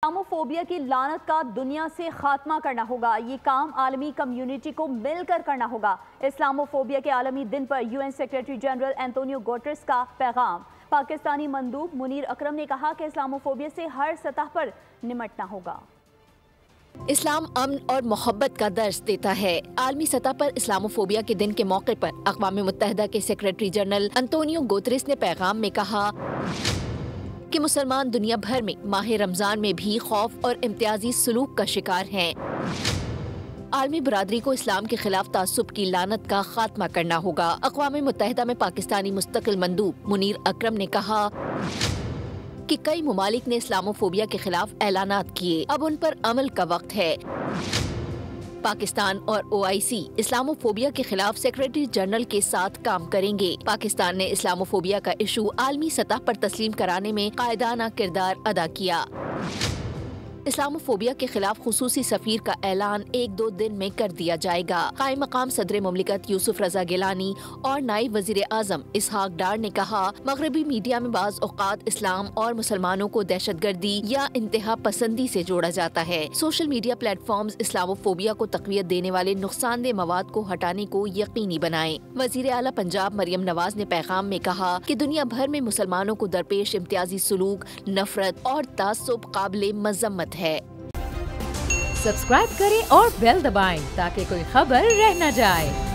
Islamophobia کی لعنت کا دنیا سے خاتمہ کرنا ہوگا۔ یہ کام عالمی کمیونٹی کو مل کر کرنا ہوگا۔ اسلاموفوبیا کے عالمی دن پر UN secretary general Antonio Guterres کا پیغام۔ پاکستانی مندوب منیر اکرم نے کہا کہ اسلاموفوبیا سے ہر سطح پر نمٹنا ہوگا۔ اسلام امن اور محبت کا درس دیتا ہے۔ عالمی سطح پر اسلاموفوبیا کے دن کے موقع پر اقوام متحدہ کے سیکریٹری جنرل انتونیو گوتریس نے پیغام میں کہا کہ مسلمان دنیا بھر میں ماہ رمضان میں بھی خوف اور امتیازی سلوک کا شکار ہیں۔ عالمی برادری کو اسلام کے خلاف تعصب کی لعنت کا خاتمہ کرنا ہوگا۔ اقوام متحدہ میں پاکستانی مستقل مندوب منیر اکرم نے کہا کہ کئی ممالک نے اسلاموفوبیا کے خلاف اعلانات کیے، اب ان پر عمل کا وقت ہے۔ پاکستان اور OIC اسلاموفوبیا کے خلاف سیکریٹری جنرل کے ساتھ کام کریں گے۔ پاکستان نے اسلاموفوبیا کا ایشو عالمی سطح پر تسلیم کرانے میں قائدانہ کردار ادا کیا۔ اسلاموفوبیا کے خلاف خصوصی سفیر کا اعلان 1-2 دن میں کر دیا جائے گا۔ قائم مقام صدر مملکت یوسف رضا گیلانی اور نائب وزیر اعظم اسحاق ڈار نے کہا، مغربی میڈیا میں بعض اوقات اسلام اور مسلمانوں کو دہشت گردی یا انتہا پسندی سے جوڑا جاتا ہے۔ Social media platforms Islamophobia کو تقویت دینے والے نقصان دہ مواد کو ہٹانے کو یقینی بنائیں۔ وزیر اعلیٰ پنجاب مریم نواز نے پیغام میں کہا کہ دنیا بھر میں مسلمانوں کو درپیش امتیازی سلوک، نفرت اور تعصب قابل مذمت ہے۔ سبسکرائب کریں اور بیل دبائیں تاکہ کوئی خبر رہ نہ جائے۔